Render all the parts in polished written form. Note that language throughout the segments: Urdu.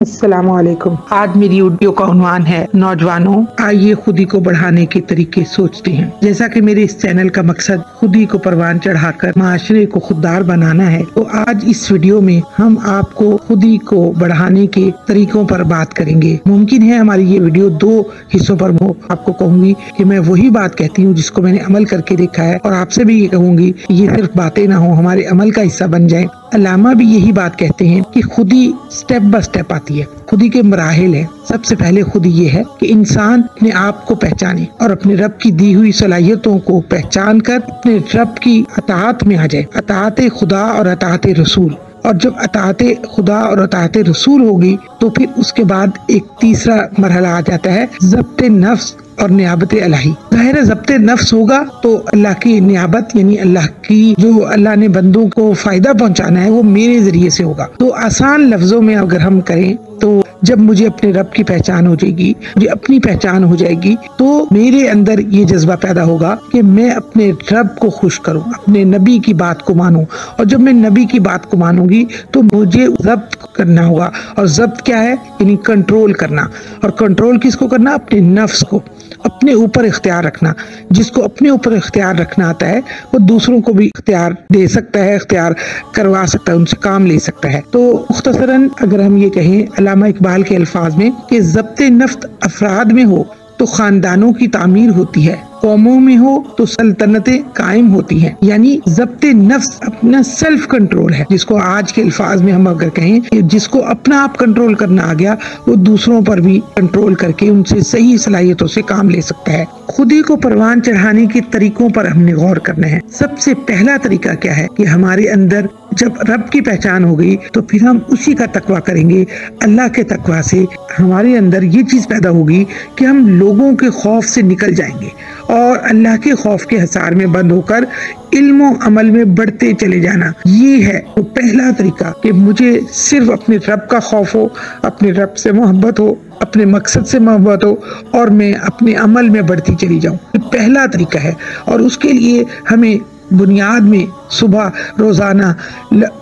السلام علیکم۔ آج میری ویڈیو کا عنوان ہے نوجوانوں آئیے خودی کو بڑھانے کے طریقے سوچتے ہیں۔ جیسا کہ میرے اس چینل کا مقصد خودی کو پروان چڑھا کر معاشرے کو خوددار بنانا ہے، تو آج اس ویڈیو میں ہم آپ کو خودی کو بڑھانے کے طریقوں پر بات کریں گے۔ ممکن ہے ہماری یہ ویڈیو دو حصوں پر ہو۔ آپ کو کہوں گی کہ میں وہی بات کہتی ہوں جس کو میں نے عمل کر کے دیکھا ہے، اور آپ سے بھی یہ کہوں گی کہ یہ صرف باتیں نہ ہوں، ہمارے عمل کا حصہ بن جائیں۔ علامہ بھی یہی بات کہتے ہیں کہ خودی سٹیپ بائی سٹیپ آتی ہے، خودی کے مراحل ہیں۔ سب سے پہلے خودی یہ ہے کہ انسان اپنے آپ کو پہچانے اور اپنے رب کی دی ہوئی صلاحیتوں کو پہچان کر اپنے رب کی اطاعت میں آ جائے، اطاعت خدا اور اطاعت رسول۔ اور جب اطاعت خدا اور اطاعت رسول ہوگی تو پھر اس کے بعد ایک تیسرا مرحلہ آ جاتا ہے، ضبط نفس اور نیابت الہی۔ ظاہر ضبط نفس ہوگا تو اللہ کی نیابت، یعنی اللہ کی جو اللہ نے بندوں کو فائدہ پہنچانا ہے وہ میرے ذریعے سے ہوگا۔ تو آسان لفظوں میں اگر ہم کریں تو جب مجھے اپنے رب کی پہچان ہو جائے گی، مجھے اپنی پہچان ہو جائے گی، تو میرے اندر یہ جذبہ پیدا ہوگا کہ میں اپنے رب کو خوش کروں، اپنے نبی کی بات کو مانوں۔ اور جب میں نبی کی بات کو مانوں گی تو مجھے ضبط کرنا ہوگا، اور ضبط کیا ہے؟ یعنی کنٹرول کرنا۔ اور کنٹرول کس کو کرنا؟ اپنے نفس کو، اپنے اوپر اختیار رکھنا۔ جس کو اپنے اوپر اختیار رکھنا آتا ہے وہ دوسروں کو بھی اختیار دے سکتا ہے، اختیار کروا سکتا ہے، ان سے کام لے سکتا ہے۔ تو مختصراً اگر ہم یہ کہیں علامہ اقبال کے الفاظ میں کہ ضبط نفس افراد میں ہو تو خاندانوں کی تعمیر ہوتی ہے، قوموں میں ہو تو سلطنتیں قائم ہوتی ہیں۔ یعنی ضبط نفس اپنا سیلف کنٹرول ہے، جس کو آج کے الفاظ میں ہم اگر کہیں کہ جس کو اپنا آپ کنٹرول کرنا آ گیا وہ دوسروں پر بھی کنٹرول کر کے ان سے صحیح صلاحیتوں سے کام لے سکتا ہے۔ خودی کو پروان چڑھانے کے طریقوں پر ہم نے غور کرنا ہے۔ سب سے پہلا طریقہ کیا ہے کہ ہمارے اندر جب رب کی پہچان ہو گئی تو پھر ہم اسی کا تقویٰ کریں گے۔ اللہ کے تقویٰ سے ہمارے اندر یہ چیز پیدا ہوگی کہ ہم لوگوں کے خوف سے نکل جائیں گے اور اللہ کے خوف کے حصار میں بند ہو کر علم و عمل میں بڑھتے چلے جانا۔ یہ ہے وہ پہلا طریقہ کہ مجھے صرف اپنے رب کا خوف ہو، اپنے رب سے محبت ہو، اپنے مقصد سے محبت ہو، اور میں اپنے عمل میں بڑھتی چلی جاؤں۔ یہ پہلا طریقہ ہے، اور اس کے لیے ہمیں بنیاد میں صبح روزانہ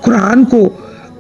قرآن کو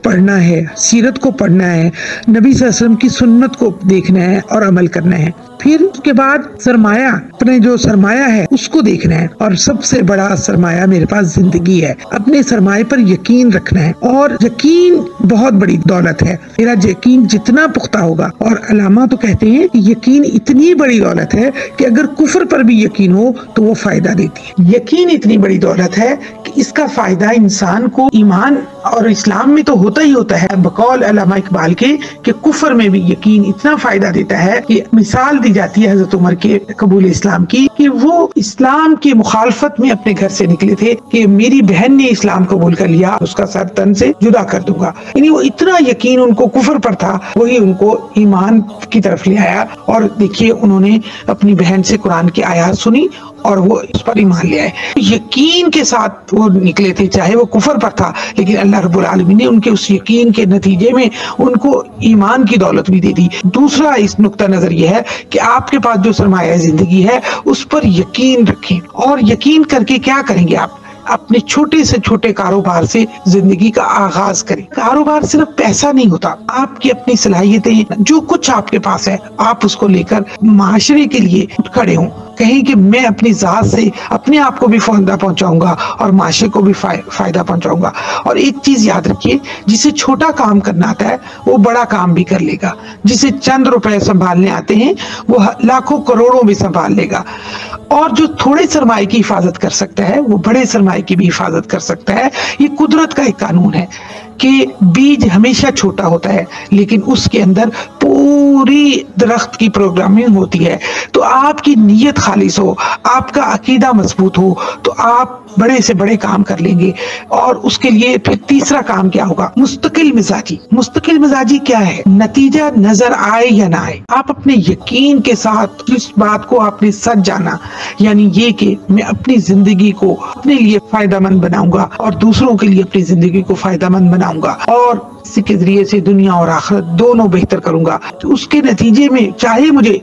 پڑھنا ہے، سیرت کو پڑھنا ہے، نبی صلی اللہ علیہ وسلم کی سنت کو دیکھنا ہے اور عمل کرنا ہے۔ پھر اس کے بعد سرمایہ، اپنے جو سرمایہ ہے اس کو دیکھنا ہے، اور سب سے بڑا سرمایہ میرے پاس زندگی ہے۔ اپنے سرمایہ پر یقین رکھنا ہے، اور یقین بہت بڑی دولت ہے۔ میرا یقین جتنا پختہ ہوگا، اور علامہ تو کہتے ہیں کہ یقین اتنی بڑی دولت ہے کہ اگر کفر پر بھی یقین ہو تو وہ فائدہ دیتی ہے۔ یقین اتنی بڑی دولت ہے کہ اس کا فائدہ انسان کو ایمان اور اسلام میں تو ہوتا ہی ہوتا ہے، بقول علامہ اقبال کے کہ کفر میں بھی یقین اتنا فائدہ دیتا ہے کہ مثال دی جاتی ہے حضرت عمر کے قبول اسلام کی کہ وہ اسلام کی مخالفت میں اپنے گھر سے نکلے تھے کہ میری بہن نے اسلام قبول کر لیا، اس کا سر تن سے جدا کر دوں گا۔ یعنی وہ اتنا یقین ان کو کفر پر تھا، وہی ان کو ایمان کی طرف لے آیا۔ اور دیکھیے انہوں نے اپنی بہن سے قرآن کی آیات سنی اور وہ اس پر ایمان لے آئے۔ یقین کے ساتھ وہ نکلے تھے، چاہے وہ کفر پر تھا، لیکن اللہ رب العالمین نے ان کے اس یقین کے نتیجے میں ان کو ایمان کی دولت بھی دے دی۔ دوسرا اس نقطہ نظر یہ ہے کہ آپ کے پاس جو سرمایہ زندگی ہے اس پر یقین رکھیں، اور یقین کر کے کیا کریں گے؟ آپ اپنے چھوٹے سے چھوٹے کاروبار سے زندگی کا آغاز کریں۔ کاروبار صرف پیسہ نہیں ہوتا، آپ کی اپنی صلاحیتیں، جو کچھ آپ کے پاس ہے آپ اس کو لے کر معاشرے کے لیے کھڑے ہوں، کہیں کہ میں اپنی ذات سے اپنے آپ کو بھی فائدہ پہنچاؤں گا اور معاشرے کو بھی فائدہ پہنچاؤں گا۔ اور ایک چیز یاد رکھیے، جسے چھوٹا کام کرنا آتا ہے وہ بڑا کام بھی کر لے گا، جسے چند روپے سنبھالنے آتے ہیں وہ لاکھوں کروڑوں بھی سنبھال لے گا، اور جو تھوڑے سرمایہ کی حفاظت کر سکتا ہے وہ بڑے سرمایہ کی بھی حفاظت کر سکتا ہے۔ یہ قدرت کا ایک قانون ہے کہ بیج ہمیشہ چھوٹا ہوتا ہے لیکن اس کے اندر پوری درخت کی پروگرامنگ ہوتی ہے۔ تو آپ کی نیت خالص ہو، آپ کا عقیدہ مضبوط ہو تو آپ بڑے سے بڑے کام کر لیں گے۔ اور اس کے لیے پھر تیسرا کام کیا ہوگا؟ مستقل مزاجی۔ مستقل مزاجی کیا ہے؟ نتیجہ نظر آئے یا نہ آئے، آپ اپنے یقین کے ساتھ جس بات کو آپ نے سچ جانا، یعنی یہ کہ میں اپنی زندگی کو اپنے لیے فائدہ مند بناؤں گا اور دوسروں کے لیے اپنی زندگی کو فائدہ مند بناؤں گا، اور اس کے ذریعے سے دنیا اور آخرت دونوں بہتر کروں گا، تو اس کے نتیجے میں چاہے مجھے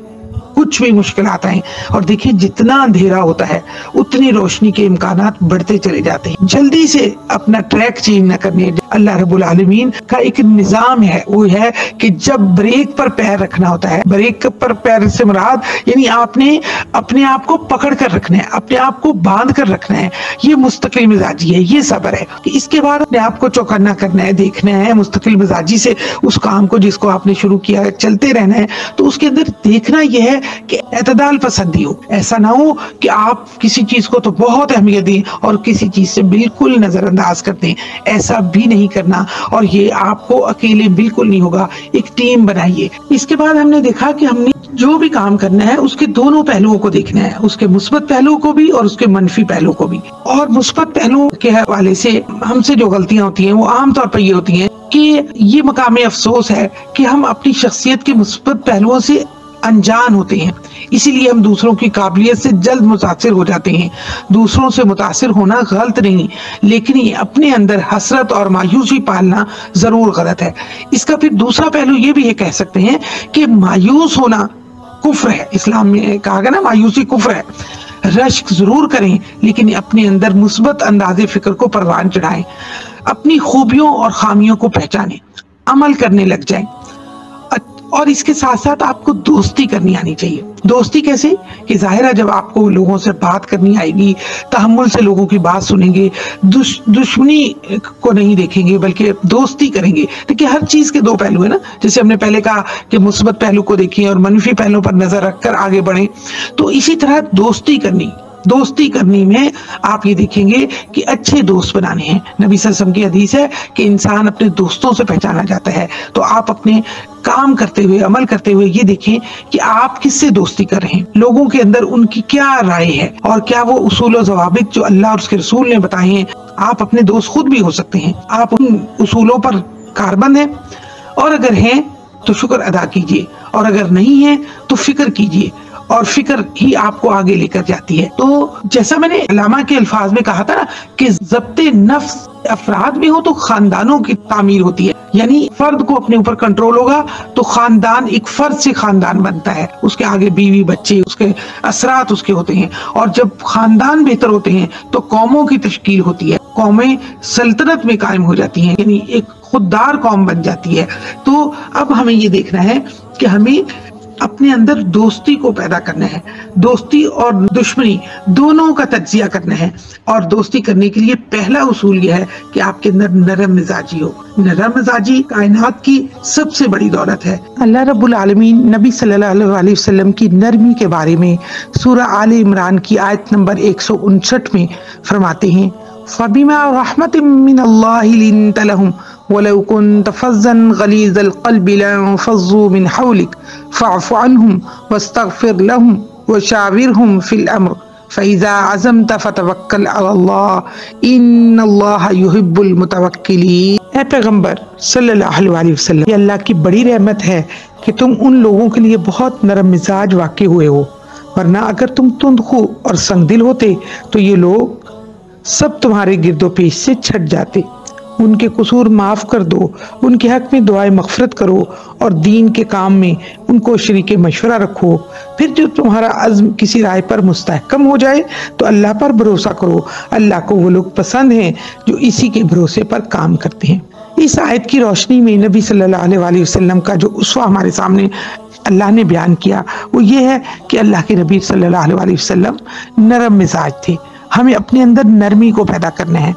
کچھ بھی مشکلات آئیں، اور دیکھیں جتنا اندھیرا ہوتا ہے اتنی روشنی کے امکانات بڑھتے چلے جاتے ہیں۔ جلدی سے اپنا ٹریک چینج نہ کرنے۔ اللہ رب العالمین کا ایک نظام ہے، وہ ہے کہ جب بریک پر پیر رکھنا ہوتا ہے، بریک پر پیر سے مراد یعنی آپ نے اپنے آپ کو پکڑ کر رکھنا ہے، اپنے آپ کو باندھ کر رکھنا ہے۔ یہ مستقل مزاجی ہے، یہ صبر ہے۔ اس کے بعد اپنے آپ کو چوکنا کرنا ہے، دیکھنا ہے مستقل مزاجی سے اس کام کو جس کو آپ نے شروع کیا ہے چلتے رہنا ہے۔ تو اس کے اندر دیکھنا یہ ہے کہ اعتدال پسندی ہو، ایسا نہ ہو کہ آپ کسی چیز کو تو بہت اہمیت دیں اور کسی چیز سے بالکل نظر انداز کر دیں، ایسا بھی نہیں کرنا۔ اور یہ آپ کو اکیلے بالکل نہیں ہوگا، ایک ٹیم بنائیے۔ اس کے بعد ہم نے دیکھا کہ ہم نے جو بھی کام کرنا ہے اس کے دونوں پہلوؤں کو دیکھنا ہے، اس کے مثبت پہلو کو بھی اور اس کے منفی پہلو کو بھی۔ اور مثبت پہلو کے حوالے سے ہم سے جو غلطیاں ہوتی ہیں وہ عام طور پر یہ ہوتی ہیں کہ یہ مقام افسوس ہے کہ ہم اپنی شخصیت کے مثبت پہلوؤں سے انجان ہوتے ہیں، اسی لیے ہم دوسروں کی قابلیت سے جلد متاثر ہو جاتے ہیں۔ دوسروں سے متاثر ہونا غلط نہیں، لیکن یہ اپنے اندر حسرت اور مایوسی پالنا ضرور غلط ہے۔ اس کا پھر دوسرا پہلو یہ بھی کہہ سکتے ہیں کہ مایوس ہونا کفر ہے۔ اسلام میں کہا گیا نا مایوسی کفر ہے۔ رشک ضرور کریں لیکن اپنے اندر مثبت انداز فکر کو پروان چڑھائیں، اپنی خوبیوں اور خامیوں کو پہچانیں، عمل کرنے لگ جائیں۔ اور اس کے ساتھ ساتھ آپ کو دوستی کرنی آنی چاہیے۔ دوستی کیسے؟ کہ ظاہر ہے جب آپ کو لوگوں سے بات کرنی آئے گی، تحمل سے لوگوں کی بات سنیں گے، دشمنی کو نہیں دیکھیں گے بلکہ دوستی کریں گے۔ دیکھیں ہر چیز کے دو پہلو ہیں نا، جیسے ہم نے پہلے کہا کہ مثبت پہلو کو دیکھیں اور منفی پہلو پر نظر رکھ کر آگے بڑھیں، تو اسی طرح دوستی کرنی میں آپ یہ دیکھیں گے کہ اچھے دوست بنانے ہیں۔ نبی صلی اللہ علیہ وسلم کی حدیث ہے کہ انسان اپنے دوستوں سے پہچانا جاتا ہے۔ تو آپ اپنے کام کرتے ہوئے، عمل کرتے ہوئے یہ دیکھیں کہ آپ کس سے دوستی کر رہے ہیں، لوگوں کے اندر ان کی کیا رائے ہے اور کیا وہ اصول و ضوابط جو اللہ اور اس کے رسول نے بتائے ہیں۔ آپ اپنے دوست خود بھی ہو سکتے ہیں، آپ ان اصولوں پر کاربند ہیں، اور اگر ہیں تو شکر ادا کیجئے، اور اگر نہیں ہیں تو فکر کیجئے، اور فکر ہی آپ کو آگے لے کر جاتی ہے۔ تو جیسا میں نے علامہ کے الفاظ میں کہا تھا نا کہ ضبط نفس افراد میں ہو تو خاندانوں کی تعمیر ہوتی ہے، یعنی فرد کو اپنے اوپر کنٹرول ہوگا تو خاندان، ایک فرد سے خاندان بنتا ہے، اس کے آگے بیوی بچے، اس کے اثرات اس کے ہوتے ہیں، اور جب خاندان بہتر ہوتے ہیں تو قوموں کی تشکیل ہوتی ہے، قومیں سلطنت میں قائم ہو جاتی ہیں، یعنی ایک خوددار قوم بن جاتی ہے۔ تو اب ہمیں یہ دیکھنا ہے کہ ہمیں اپنے اندر دوستی کو پیدا کرنا ہے، دوستی اور دشمنی دونوں کا تجزیہ کرنا ہے، اور دوستی کرنے کے لیے پہلا اصول یہ ہے کہ آپ کے اندر نرم مزاجی ہو۔ نرم مزاجی کائنات کی سب سے بڑی دولت ہے۔ اللہ رب العالمین نبی صلی اللہ علیہ وسلم کی نرمی کے بارے میں سورہ آل عمران کی آیت نمبر 159 میں فرماتے ہیں فَبِمَا رَحْمَةٍ مِّنَ اللَّهِ لِنتَ لَهُمْ وَلَوْ كُنْتَ فَظًّا غَلِيظَ الْقَلْبِ لَانفَضُّوا مِنْ حَوْلِكَ فَاعْفُ عَنْهُمْ وَاسْتَغْفِرْ لَهُمْ وَشَاوِرْهُمْ فِي الْأَمْرِ فَإِذَا عَزَمْتَ فَتَوَكَّلْ عَلَى اللَّهِ إِنَّ اللَّهَ يُحِبُّ الْمُتَوَكِّلِينَ۔ اے پیغمبر صلی اللہ علیہ وسلم، یہ اللہ کی بڑی رحمت ہے کہ تم ان لوگوں کے لیے بہت نرم مزاج واقع ہوئے ہو، ورنہ اگر تم تندخو اور سنگ دل ہوتے تو یہ لوگ سب تمہارے گرد و پیش سے چھٹ جاتے۔ ان کے قصور معاف کر دو، ان کے حق میں دعائے مغفرت کرو، اور دین کے کام میں ان کو شریک مشورہ رکھو۔ پھر جو تمہارا عزم کسی رائے پر مستحکم ہو جائے تو اللہ پر بھروسہ کرو، اللہ کو وہ لوگ پسند ہیں جو اسی کے بھروسے پر کام کرتے ہیں۔ اس آیت کی روشنی میں نبی صلی اللہ علیہ وسلم کا جو اسوہ ہمارے سامنے اللہ نے بیان کیا وہ یہ ہے کہ اللہ کے نبی صلی اللہ علیہ وسلم نرم مزاج تھے۔ ہمیں اپنے اندر نرمی کو پیدا کرنا ہے۔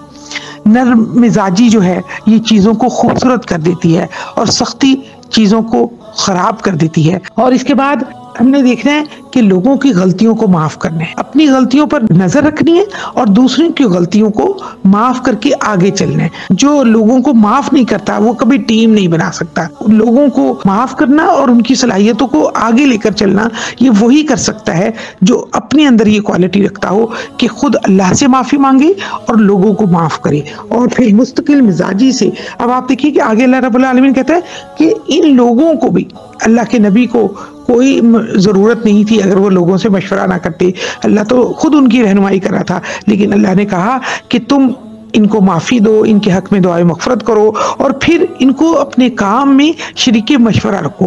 نرم مزاجی جو ہے یہ چیزوں کو خوبصورت کر دیتی ہے اور سختی چیزوں کو خراب کر دیتی ہے۔ اور اس کے بعد ہم نے دیکھنا ہے کہ لوگوں کی غلطیوں کو معاف کرنا ہے، اپنی غلطیوں پر نظر رکھنی ہے اور دوسروں کی غلطیوں کو معاف کر کے آگے چلنا ہے۔ جو لوگوں کو معاف نہیں کرتا وہ کبھی ٹیم نہیں بنا سکتا۔ لوگوں کو معاف کرنا اور ان کی صلاحیتوں کو آگے لے کر چلنا یہ وہی کر سکتا ہے جو اپنے اندر یہ کوالٹی رکھتا ہو کہ خود اللہ سے معافی مانگے اور لوگوں کو معاف کرے، اور پھر مستقل مزاجی سے۔ اب آپ دیکھیے کہ آگے اللہ رب العالمین کہتا ہے کہ ان لوگوں کو بھی، اللہ کے نبی کو کوئی ضرورت نہیں تھی اگر وہ لوگوں سے مشورہ نہ کرتے، اللہ تو خود ان کی رہنمائی کر رہا تھا، لیکن اللہ نے کہا کہ تم ان کو معافی دو، ان کے حق میں دعائے مغفرت کرو، اور پھر ان کو اپنے کام میں شریک مشورہ رکھو۔